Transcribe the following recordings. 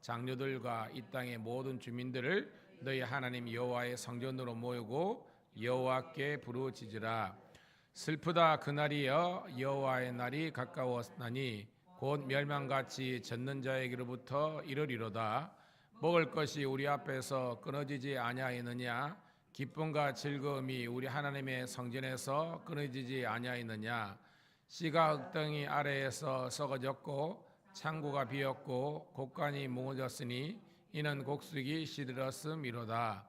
장로들과 이 땅의 모든 주민들을 너희 하나님 여호와의 성전으로 모으고 여호와께 부르짖으라. 슬프다 그날이여, 여호와의 날이 가까웠나니 곧 멸망같이 젖는 자에게로부터 이르리로다. 먹을 것이 우리 앞에서 끊어지지 아니하였느냐? 기쁨과 즐거움이 우리 하나님의 성전에서 끊어지지 아니하였느냐? 씨가 흙덩이 아래에서 썩어졌고 창고가 비었고 곡간이 무너졌으니 이는 곡식이 시들었음이로다.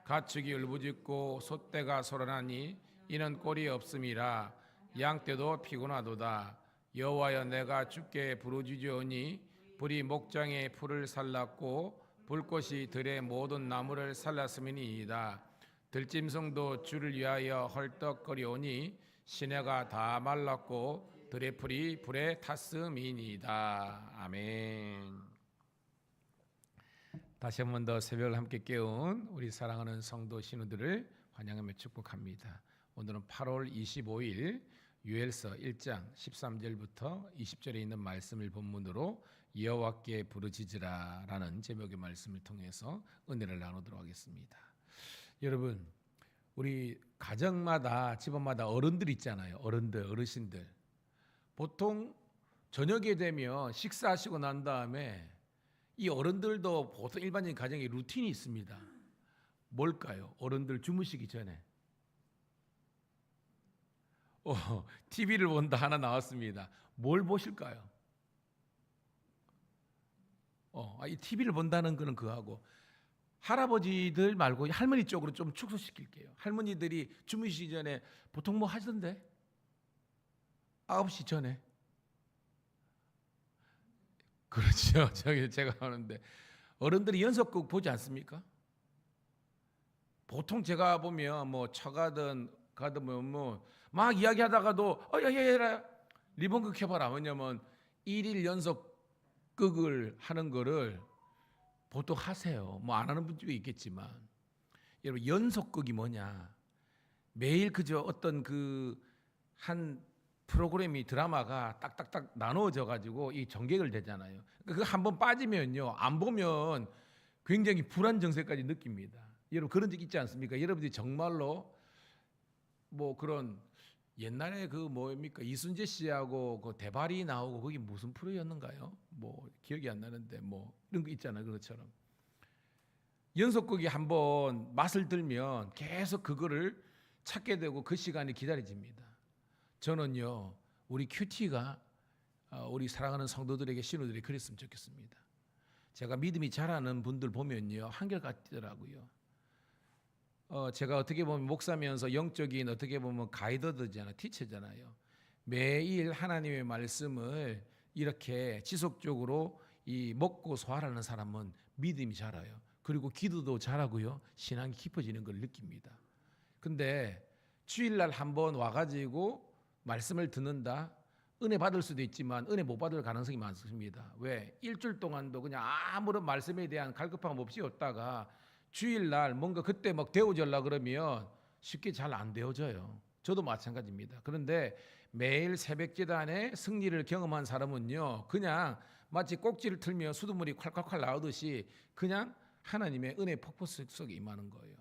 가축이 울부짖고 솥대가 소란하니 이는 꼴이 없음이라. 양떼도 피곤하도다. 여호와여, 내가 주께 부르짖으오니 불이 목장의 풀을 살랐고 불꽃이 들의 모든 나무를 살랐음이니이다. 들짐승도 주를 위하여 헐떡거리오니 시내가 다 말랐고 들의 풀이 불에 탔음이니이다. 아멘. 다시 한 번 더 새벽을 함께 깨운 우리 사랑하는 성도 신우들을 환영하며 축복합니다. 오늘은 8월 25일 요엘서 1장 13절부터 20절에 있는 말씀을 본문으로 여호와께 부르짖으라 라는 제목의 말씀을 통해서 은혜를 나누도록 하겠습니다. 여러분, 우리 가정마다 집안마다 어른들 있잖아요. 어르신들. 보통 저녁에 되면 식사하시고 난 다음에 이 어른들도 보통 일반적인 가정에 루틴이 있습니다. 뭘까요? 어른들 주무시기 전에 TV를 본다 하나 나왔습니다. 뭘 보실까요? 이 TV를 본다는 거는 그거하고, 할아버지들 말고 할머니 쪽으로 좀 축소시킬게요. 할머니들이 주무시기 전에 보통 뭐 하시던데? 9시 전에. 그렇죠. 제가 하는데 어른들이 연속극 보지 않습니까? 보통 제가 보면 뭐 처가든 가든 뭐 막 이야기하다가도 야야야 리본극 켜봐라. 왜냐면 1일 연속극을 하는 거를 보통 하세요. 뭐 안 하는 분들도 있겠지만, 여러분 연속극이 뭐냐? 매일 그저 어떤 그 한 프로그램이 드라마가 딱딱딱 나누어져 가지고 이 전개를 되잖아요. 그 한 번 빠지면요, 안 보면 굉장히 불안 정세까지 느낍니다. 여러분 그런 적 있지 않습니까? 여러분들이 정말로 뭐 그런 옛날에 그 뭡니까 이순재 씨하고 그 대발이 나오고 거기 무슨 프로였는가요? 뭐 기억이 안 나는데 뭐 이런 거 있잖아요. 그것처럼 연속극이 한번 맛을 들면 계속 그거를 찾게 되고 그 시간이 기다려집니다. 저는요, 우리 큐티가 우리 사랑하는 성도들에게 신우들이 그랬으면 좋겠습니다. 제가 믿음이 자라는 분들 보면요, 한결같더라고요. 제가 어떻게 보면 목사면서 영적인 어떻게 보면 가이더잖아요, 티처잖아요. 매일 하나님의 말씀을 이렇게 지속적으로 이 먹고 소화하는 사람은 믿음이 자라요. 그리고 기도도 잘하고요, 신앙이 깊어지는 걸 느낍니다. 근데 주일날 한번 와가지고 말씀을 듣는다, 은혜 받을 수도 있지만 은혜 못 받을 가능성이 많습니다. 왜? 일주일 동안도 그냥 아무런 말씀에 대한 갈급함 없이 왔다가 주일날 뭔가 그때 막 데워져라 그러면 쉽게 잘 안 데워져요. 저도 마찬가지입니다. 그런데 매일 새벽제단의 승리를 경험한 사람은요, 그냥 마치 꼭지를 틀면 수돗물이 콸콸콸 나오듯이 그냥 하나님의 은혜 폭포 속에 임하는 거예요.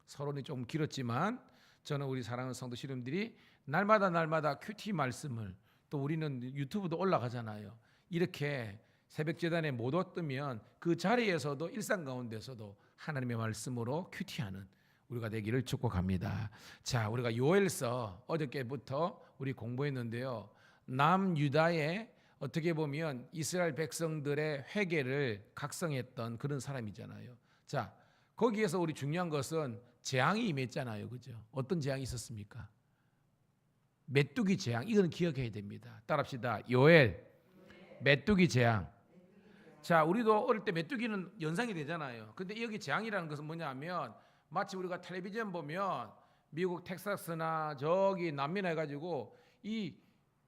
서론이 좀 길었지만 저는 우리 사랑하는 성도 신부들이 날마다 큐티 말씀을, 또 우리는 유튜브도 올라가잖아요. 이렇게 새벽제단에 못 왔으면 그 자리에서도 일상 가운데서도 하나님의 말씀으로 큐티하는 우리가 되기를 축복합니다. 자, 우리가 요엘서 어저께부터 우리 공부했는데요, 남유다의 어떻게 보면 이스라엘 백성들의 회개를 각성했던 그런 사람이잖아요. 자, 거기에서 우리 중요한 것은 재앙이 임했잖아요. 그죠? 어떤 재앙이 있었습니까? 메뚜기 재앙. 이거는 기억해야 됩니다. 따라합시다. 요엘, 메뚜기 재앙. 자, 우리도 어릴 때 메뚜기는 연상이 되잖아요. 근데 여기 재앙이라는 것은 뭐냐면, 마치 우리가 텔레비전 보면 미국 텍사스나 저기 남미나 해가지고 이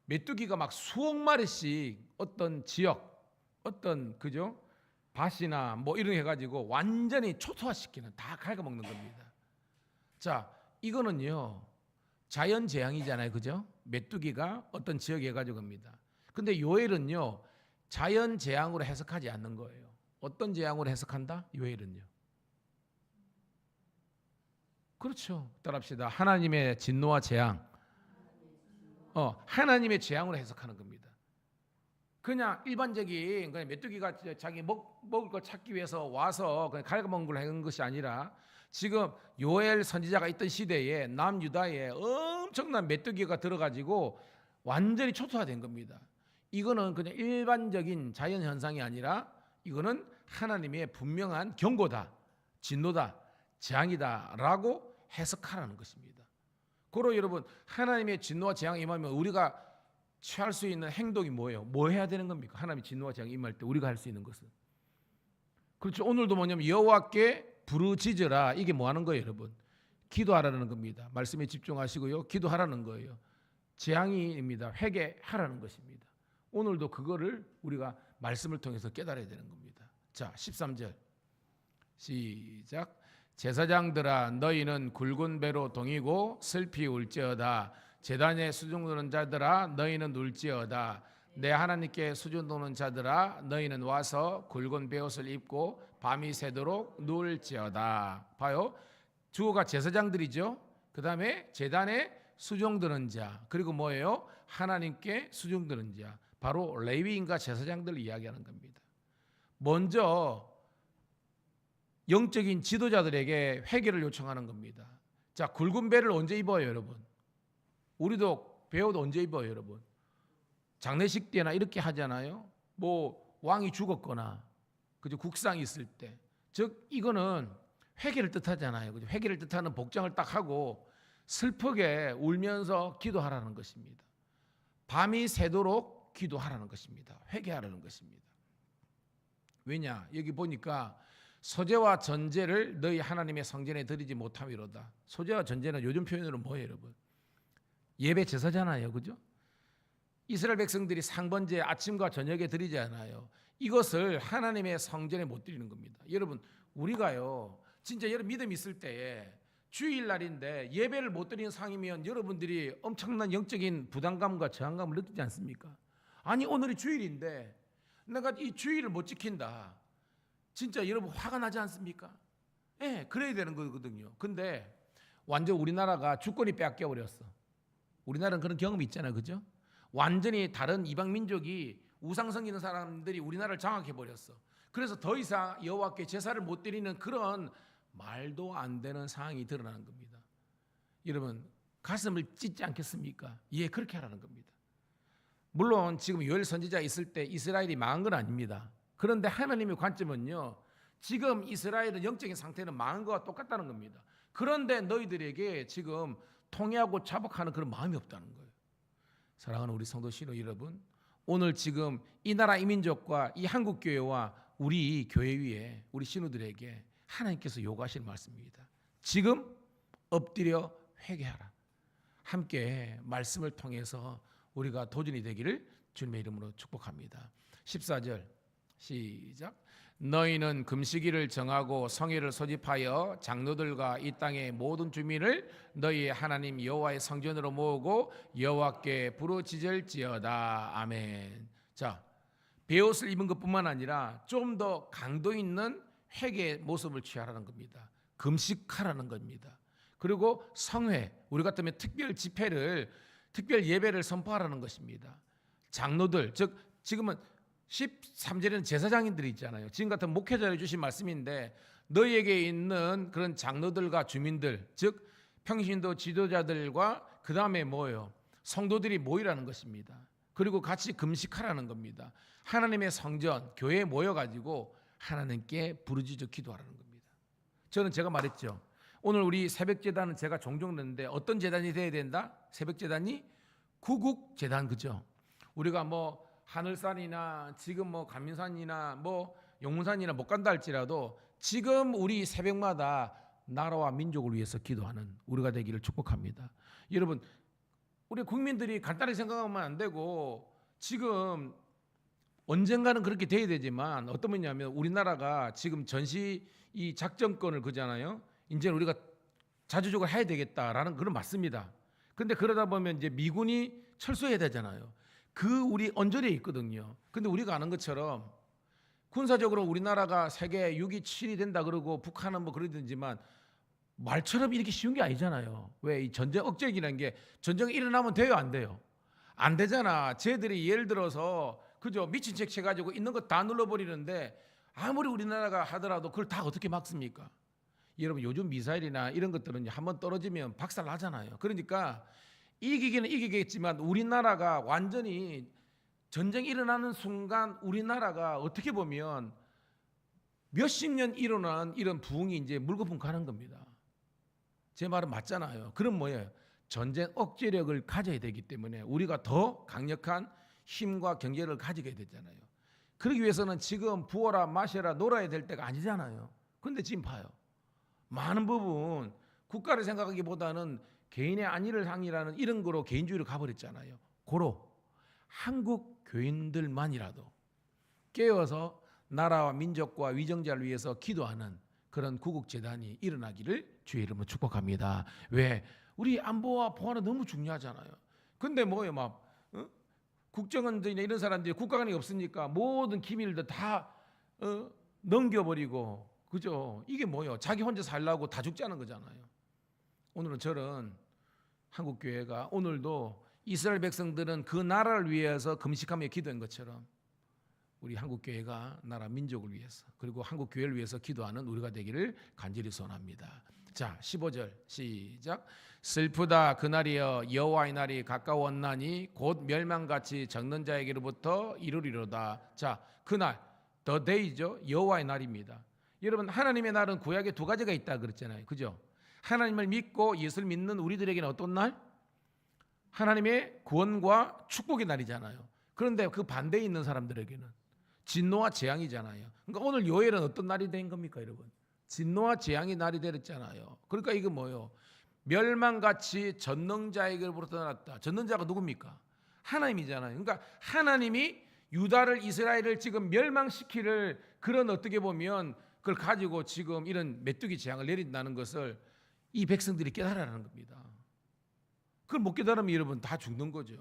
메뚜기가 막 수억 마리씩 어떤 지역, 어떤 그죠? 밭이나 뭐 이런 해가지고 완전히 초토화시키는, 다 갉아먹는 겁니다. 자, 이거는요 자연 재앙이잖아요, 그죠? 메뚜기가 어떤 지역에 해가지고 겁니다. 근데 요엘은요 자연 재앙으로 해석하지 않는 거예요. 어떤 재앙으로 해석한다? 요엘은요. 그렇죠. 따라합시다. 하나님의 진노와 재앙. 하나님의 재앙으로 해석하는 겁니다. 그냥 일반적인 그냥 메뚜기가 자기 먹을 걸 찾기 위해서 와서 그냥 갉아먹은 걸 하는 것이 아니라 지금 요엘 선지자가 있던 시대에 남유다에 엄청난 메뚜기가 들어가지고 완전히 초토화된 겁니다. 이거는 그냥 일반적인 자연 현상이 아니라 이거는 하나님의 분명한 경고다, 진노다, 재앙이다라고 해석하라는 것입니다. 고로 여러분, 하나님의 진노와 재앙이 임하면 우리가 취할 수 있는 행동이 뭐예요? 뭐 해야 되는 겁니까? 하나님의 진노와 재앙이 임할 때 우리가 할 수 있는 것은, 그렇죠. 오늘도 뭐냐면 여호와께 부르짖으라. 이게 뭐 하는 거예요, 여러분? 기도하라는 겁니다. 말씀에 집중하시고요, 기도하라는 거예요. 재앙이입니다. 회개하라는 것입니다. 오늘도 그거를 우리가 말씀을 통해서 깨달아야 되는 겁니다. 자, 13절 시작. 제사장들아, 너희는 굵은 배로 동이고 슬피 울지어다. 제단에 수종 두는 자들아, 너희는 울지어다. 내 하나님께 수종 두는 자들아, 너희는 와서 굵은 베옷을 입고 밤이 새도록 누울지어다. 봐요, 주어가 제사장들이죠. 그 다음에 제단에 수종 드는 자, 그리고 뭐예요? 하나님께 수종 드는 자, 바로 레위인과 제사장들을 이야기하는 겁니다. 먼저 영적인 지도자들에게 회개를 요청하는 겁니다. 자, 굵은 배를 언제 입어요, 여러분? 우리도 배옷 언제 입어요, 여러분? 장례식 때나 이렇게 하잖아요. 뭐 왕이 죽었거나 그죠, 국상이 있을 때. 즉 이거는 회개를 뜻하잖아요. 그죠? 회개를 뜻하는 복장을 딱 하고 슬프게 울면서 기도하라는 것입니다. 밤이 새도록 기도하라는 것입니다. 회개하라는 것입니다. 왜냐? 여기 보니까 소제와 전제를 너희 하나님의 성전에 드리지 못함이로다. 소제와 전제는 요즘 표현으로 뭐예요, 여러분? 예배 제사잖아요, 그죠? 이스라엘 백성들이 상번제 아침과 저녁에 드리잖아요. 이것을 하나님의 성전에 못 드리는 겁니다. 여러분, 우리가요, 진짜 여러분 믿음 있을 때에 주일날인데 예배를 못 드리는 상황이면 여러분들이 엄청난 영적인 부담감과 저항감을 느끼지 않습니까? 아니, 오늘이 주일인데 내가 이 주일을 못 지킨다. 진짜 여러분 화가 나지 않습니까? 예, 그래야 되는 거거든요. 근데 완전 우리나라가 주권이 빼앗겨 버렸어. 우리나라는 그런 경험이 있잖아요, 그죠? 완전히 다른 이방 민족이 우상 섬기는 사람들이 우리나라를 장악해 버렸어. 그래서 더 이상 여호와께 제사를 못 드리는 그런 말도 안 되는 상황이 드러나는 겁니다. 여러분, 가슴을 찢지 않겠습니까? 예, 그렇게 하라는 겁니다. 물론 지금 요엘 선지자 있을 때 이스라엘이 망한 건 아닙니다. 그런데 하나님의 관점은요, 지금 이스라엘의 영적인 상태는 망한 것과 똑같다는 겁니다. 그런데 너희들에게 지금 통회하고 자복하는 그런 마음이 없다는 거예요. 사랑하는 우리 성도 신호 여러분, 오늘 지금 이 나라 이 민족과 이 한국 교회와 우리 교회 위에 우리 신우들에게 하나님께서 요구하시는 말씀입니다. 지금 엎드려 회개하라. 함께 말씀을 통해서 우리가 도전이 되기를 주님의 이름으로 축복합니다. 14절 시작. 너희는 금식일을 정하고 성회를 소집하여 장로들과 이 땅의 모든 주민을 너희 하나님 여호와의 성전으로 모으고 여호와께 부르짖을지어다. 아멘. 자, 베옷을 입은 것뿐만 아니라 좀 더 강도 있는 회개의 모습을 취하라는 겁니다. 금식하라는 겁니다. 그리고 성회, 우리 같으면 특별 집회를, 특별 예배를 선포하라는 것입니다. 장로들, 즉 지금은 13절에는 제사장인들이 있잖아요. 지금 같은 목회자를 주신 말씀인데 너희에게 있는 그런 장로들과 주민들, 즉 평신도 지도자들과 그 다음에 뭐예요? 성도들이 모이라는 것입니다. 그리고 같이 금식하라는 겁니다. 하나님의 성전, 교회에 모여가지고 하나님께 부르짖어 기도하라는 겁니다. 저는 제가 말했죠. 오늘 우리 새벽재단은 제가 종종 듣는데 어떤 재단이 돼야 된다? 새벽재단이 구국재단, 그죠? 우리가 뭐 하늘산이나 지금 뭐 감민산이나 뭐 용문산이나 못 간다 할지라도 지금 우리 새벽마다 나라와 민족을 위해서 기도하는 우리가 되기를 축복합니다. 여러분, 우리 국민들이 간단히 생각하면 안 되고 지금 언젠가는 그렇게 돼야 되지만 어떤 면이냐면 우리나라가 지금 전시 이 작전권을 그잖아요. 이제 우리가 자주적으로 해야 되겠다라는 그런 맞습니다. 근데 그러다 보면 이제 미군이 철수해야 되잖아요. 그 우리 언저리에 있거든요. 근데 우리가 아는 것처럼 군사적으로 우리나라가 세계 6위, 7위 된다 그러고 북한은 뭐 그러든지만 말처럼 이렇게 쉬운 게 아니잖아요. 왜 이 전쟁 억제기라는 게 전쟁이 일어나면 돼요, 안 돼요? 안 되잖아. 쟤들이 예를 들어서 그죠 미친 책 쳐가지고 있는 거 다 눌러버리는데 아무리 우리나라가 하더라도 그걸 다 어떻게 막습니까? 여러분 요즘 미사일이나 이런 것들은 한번 떨어지면 박살 나잖아요. 그러니까 이기기는 이기겠지만 우리나라가 완전히 전쟁이 일어나는 순간 우리나라가 어떻게 보면 몇십 년 일어난 이런 부흥이 이제 물거품 가는 겁니다. 제 말은 맞잖아요. 그럼 뭐예요? 전쟁 억제력을 가져야 되기 때문에 우리가 더 강력한 힘과 경제를 가지게 되잖아요. 그러기 위해서는 지금 부어라 마셔라 놀아야 될 때가 아니잖아요. 근데 지금 봐요. 많은 부분 국가를 생각하기보다는 개인의 안위를 향이라는 이런 거로 개인주의로 가버렸잖아요. 고로 한국 교인들만이라도 깨어서 나라와 민족과 위정자를 위해서 기도하는 그런 구국재단이 일어나기를 주의 이름으로 축복합니다. 왜? 우리 안보와 보안은 너무 중요하잖아요. 근데 뭐예요? 막 국정원들이나 이런 사람들이 국가관이 없으니까 모든 기밀들 다 넘겨버리고 그죠? 이게 뭐예요? 자기 혼자 살라고 다 죽자는 거잖아요. 오늘은 저는 한국교회가 오늘도 이스라엘 백성들은 그 나라를 위해서 금식하며 기도한 것처럼 우리 한국교회가 나라 민족을 위해서 그리고 한국교회를 위해서 기도하는 우리가 되기를 간절히 소원합니다. 자 15절 시작. 슬프다 그날이여 여호와의 날이 가까웠나니 곧 멸망같이 적는 자에게로부터 이르리로다. 자 그날 the day죠. 여호와의 날입니다. 여러분 하나님의 날은 구약에 두 가지가 있다 그랬잖아요. 그죠? 하나님을 믿고 예수를 믿는 우리들에게는 어떤 날? 하나님의 구원과 축복의 날이잖아요. 그런데 그 반대에 있는 사람들에게는 진노와 재앙이잖아요. 그러니까 오늘 요엘은 어떤 날이 된 겁니까, 여러분? 진노와 재앙의 날이 되었잖아요. 그러니까 이게 뭐예요? 멸망같이 전능자에게로부터 나왔다. 전능자가 누굽니까? 하나님이잖아요. 그러니까 하나님이 유다를 이스라엘을 지금 멸망시키를 그런 어떻게 보면 그걸 가지고 지금 이런 메뚜기 재앙을 내린다는 것을 이 백성들이 깨달아라는 겁니다. 그걸 못 깨달으면 여러분 다 죽는 거죠.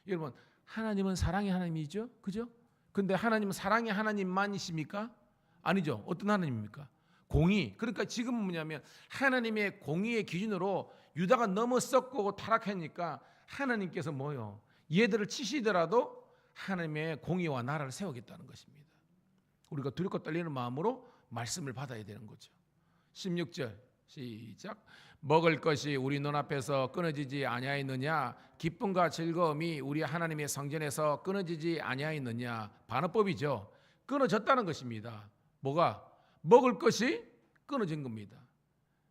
여러분 하나님은 사랑의 하나님이죠, 그죠? 근데 하나님은 사랑의 하나님만이십니까? 아니죠. 어떤 하나님입니까? 공의. 그러니까 지금은 뭐냐면 하나님의 공의의 기준으로 유다가 너무 썩고 타락하니까 하나님께서 뭐요? 얘들을 치시더라도 하나님의 공의와 나라를 세우겠다는 것입니다. 우리가 두렵고 떨리는 마음으로 말씀을 받아야 되는 거죠. 16절 시작. 먹을 것이 우리 눈앞에서 끊어지지 아니하였느냐? 기쁨과 즐거움이 우리 하나님의 성전에서 끊어지지 아니하였느냐? 반어법이죠. 끊어졌다는 것입니다. 뭐가? 먹을 것이 끊어진 겁니다.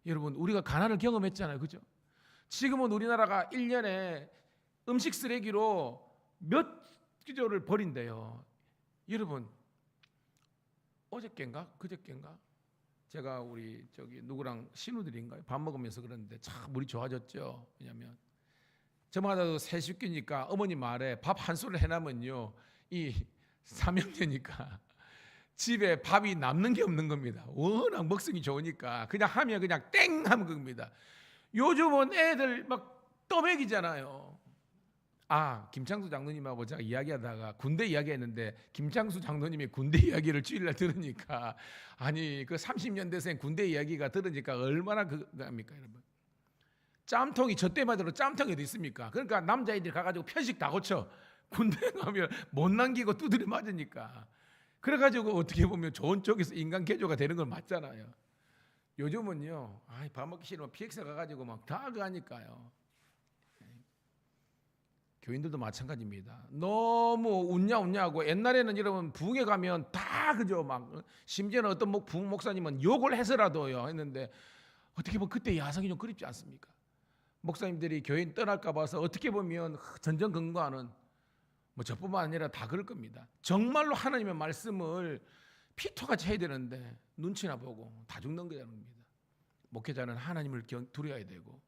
여러분 우리가 가난을 경험했잖아요. 그죠? 지금은 우리나라가 1년에 음식 쓰레기로 몇 기조를 버린대요. 여러분 어저께인가 그저께인가 제가 우리 저기 누구랑 신우들인가요? 밥 먹으면서 그러는데 참 우리 좋아졌죠. 왜냐하면 저마다 새 식구니까 어머니 말에 밥 한 술 해놔면요 이 3형제니까 집에 밥이 남는 게 없는 겁니다. 워낙 먹성이 좋으니까 그냥 하면 그냥 땡 하면 겁니다. 요즘은 애들 막 떠먹이잖아요. 아 김창수 장로님하고 제가 이야기하다가 군대 이야기했는데 김창수 장로님이 군대 이야기를 주일날 들으니까 아니 그 30년대생 군대 이야기가 들으니까 얼마나 그겁니까 여러분. 짬통이 저 때만 들어 짬통이 어디 있습니까? 그러니까 남자애들이 가가지고 편식 다 고쳐 군대 가면 못 남기고 두드려 맞으니까 그래가지고 어떻게 보면 좋은 쪽에서 인간 개조가 되는 건 맞잖아요. 요즘은요 밥 먹기 싫으면 PX 가가지고 막 다 가니까요. 교인들도 마찬가지입니다. 너무 웃냐 하고 옛날에는 여러분 부흥회 가면 다 그죠 막 심지어는 어떤 부흥 목사님은 욕을 해서라도요 했는데 어떻게 보면 그때 야성이 좀 그립지 않습니까? 목사님들이 교인 떠날까 봐서 어떻게 보면 전전긍긍하는 뭐 저뿐만 아니라 다 그럴 겁니다. 정말로 하나님의 말씀을 피토같이 해야 되는데 눈치나 보고 다 죽는 거랍니다. 목회자는 하나님을 두려워야 되고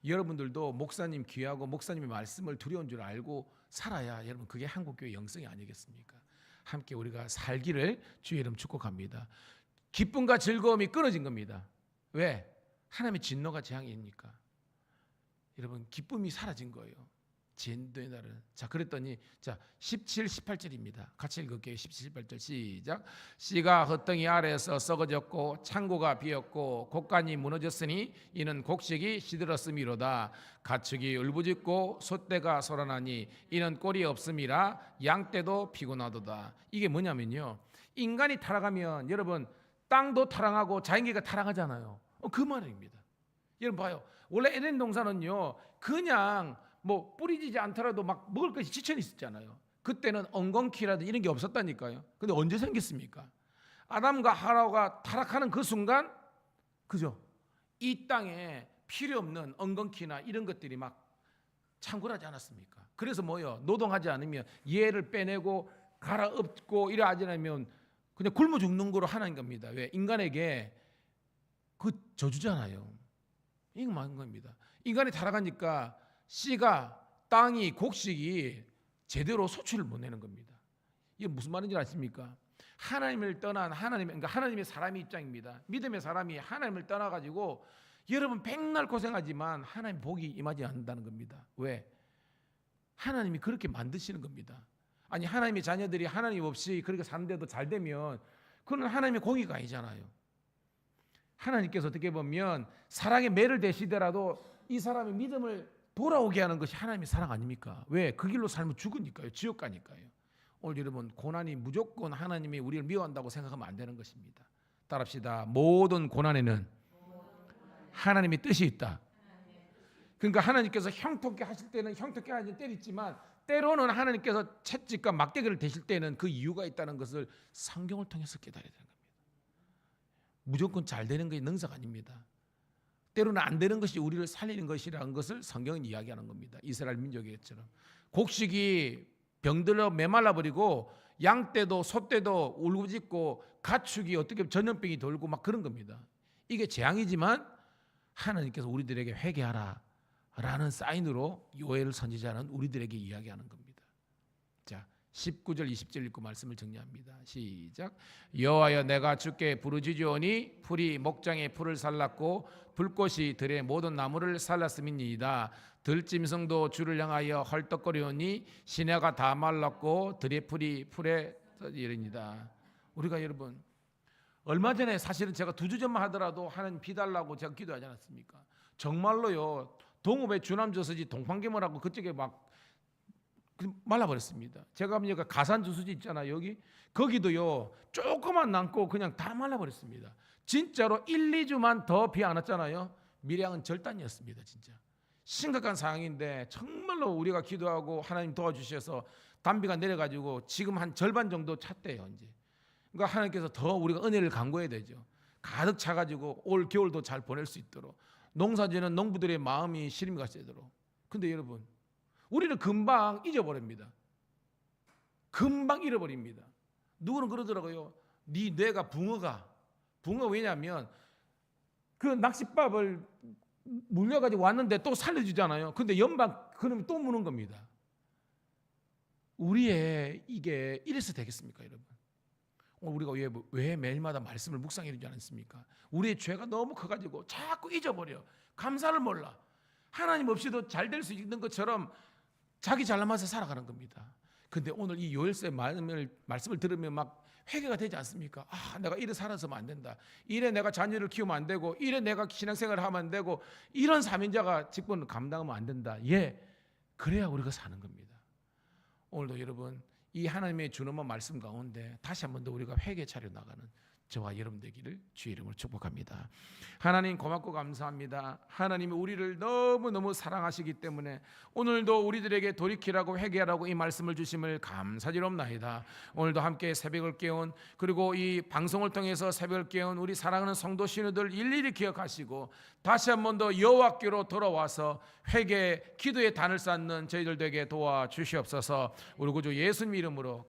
여러분들도 목사님 귀하고 목사님의 말씀을 두려운 줄 알고 살아야 여러분 그게 한국교회 영성이 아니겠습니까? 함께 우리가 살기를 주의 이름 축복합니다. 기쁨과 즐거움이 끊어진 겁니다. 왜? 하나님의 진노가 재앙이니까. 여러분 기쁨이 사라진 거예요. 진도의 날은. 자, 그랬더니 자 17, 18절입니다. 같이 읽을게요. 17, 18절 시작. 씨가 헛덩이 아래에서 썩어졌고 창고가 비었고 곡간이 무너졌으니 이는 곡식이 시들었음이로다. 가축이 울부짖고 솥대가 소란하니 이는 꼴이 없음이라. 양떼도 피곤하도다. 이게 뭐냐면요, 인간이 타락하면 여러분 땅도 타락하고 자연계가 타락하잖아요. 그 말입니다. 여러분 봐요. 원래 에덴 동산은요 그냥 뭐 뿌리지지 않더라도 막 먹을 것이 지천이 있었잖아요. 그때는 엉겅퀴라든 이런 게 없었다니까요. 근데 언제 생겼습니까? 아담과 하와가 타락하는 그 순간, 그죠? 이 땅에 필요 없는 엉겅퀴나 이런 것들이 막 창궐하지 않았습니까? 그래서 뭐요? 노동하지 않으면 얘를 빼내고 갈아엎고 이래 하지 않으면 그냥 굶어 죽는 거로 하는 겁니다. 왜? 인간에게 그 저주잖아요. 이거 맞는 겁니다. 인간이 타락하니까 씨가, 땅이, 곡식이 제대로 소출을 못 내는 겁니다. 이게 무슨 말인지 아십니까? 하나님을 떠난 그러니까 하나님의 사람의 입장입니다. 믿음의 사람이 하나님을 떠나가지고 여러분 백날 고생하지만 하나님 복이 임하지 않는다는 겁니다. 왜? 하나님이 그렇게 만드시는 겁니다. 아니 하나님의 자녀들이 하나님 없이 그렇게 사는데도 잘 되면 그건 하나님의 공의가 아니잖아요. 하나님께서 어떻게 보면 사랑의 매를 대시더라도 이 사람의 믿음을 돌아오게 하는 것이 하나님의 사랑 아닙니까? 왜? 그 길로 살면 죽으니까요. 지옥 가니까요. 오늘 여러분 고난이 무조건 하나님이 우리를 미워한다고 생각하면 안 되는 것입니다. 따라합시다. 모든 고난에는 하나님의 뜻이 있다. 그러니까 하나님께서 형통케 하실 때는 형통케 하실 때있지만 때로는 하나님께서 채찍과 막대기를 대실 때는 그 이유가 있다는 것을 성경을 통해서 깨달아야 되는 겁니다. 무조건 잘 되는 것이 능사가 아닙니다. 때로는 안 되는 것이 우리를 살리는 것이라는 것을 성경은 이야기하는 겁니다. 이스라엘 민족에처럼 곡식이 병들어 메말라 버리고 양떼도 소떼도 울부짖고 가축이 어떻게 전염병이 돌고 막 그런 겁니다. 이게 재앙이지만 하나님께서 우리들에게 회개하라 라는 사인으로 요엘 선지자는 우리들에게 이야기하는 겁니다. 자, 19절 20절 읽고 말씀을 정리합니다. 시작. 여호와여 내가 주께 부르짖으오니 풀이 목장의 풀을 살랐고 불꽃이 들의 모든 나무를 살랐음이니이다. 들짐승도 주를 향하여 헐떡거리오니 시내가 다 말랐고 들의 풀이 풀에 이르니이다. 우리가 여러분 얼마 전에 사실은 제가 2주 전만 하더라도 하나님 비 달라고 제가 기도하지 않았습니까? 정말로요. 동읍의 주남저수지 동판개물하고 그쪽에 막 말라버렸습니다. 제가 보니까 가산 저수지 있잖아요. 여기 거기도요 조금만 남고 그냥 다 말라버렸습니다. 진짜로 1, 2주만 더 비 안 왔잖아요. 밀양은 절단이었습니다. 진짜 심각한 상황인데 정말로 우리가 기도하고 하나님 도와주셔서 단비가 내려가지고 지금 한 절반 정도 찼대요. 이제 그러니까 하나님께서 더 우리가 은혜를 간구해야 되죠. 가득 차가지고 올 겨울도 잘 보낼 수 있도록 농사지는 농부들의 마음이 시름이 가시도록. 근데 여러분 우리는 금방 잊어버립니다. 금방 잃어버립니다. 누구는 그러더라고요. 네 뇌가 붕어가 왜냐하면 그 낚싯밥을 물려가지고 왔는데 또 살려주잖아요. 근데 연방 그러면 또 무는 겁니다. 우리의 이게 이래서 되겠습니까, 여러분? 오늘 우리가 왜 매일마다 말씀을 묵상해야 되지 않습니까? 우리의 죄가 너무 커가지고 자꾸 잊어버려. 감사를 몰라. 하나님 없이도 잘 될 수 있는 것처럼 자기 잘나면서 살아가는 겁니다. 근데 오늘 이 요엘서의 말씀을 들으면 막 회개가 되지 않습니까? 아, 내가 이래 살아서면 안 된다. 이래 내가 자녀를 키우면 안 되고, 이래 내가 신앙생활을 하면 안 되고, 이런 사명자가 직분을 감당하면 안 된다. 예, 그래야 우리가 사는 겁니다. 오늘도 여러분 이 하나님의 준엄한 말씀 가운데 다시 한 번 더 우리가 회개 차려 나가는 저와 여러분 되기를 주의 이름으로 축복합니다. 하나님 고맙고 감사합니다. 하나님이 우리를 너무너무 사랑하시기 때문에 오늘도 우리들에게 돌이키라고 회개하라고 이 말씀을 주심을 감사드리옵나이다. 오늘도 함께 새벽을 깨운 그리고 이 방송을 통해서 새벽을 깨운 우리 사랑하는 성도 신우들 일일이 기억하시고 다시 한 번 더 여호와께로 돌아와서 회개 기도의 단을 쌓는 저희들 되게 도와주시옵소서. 우리 구주 예수님 이름으로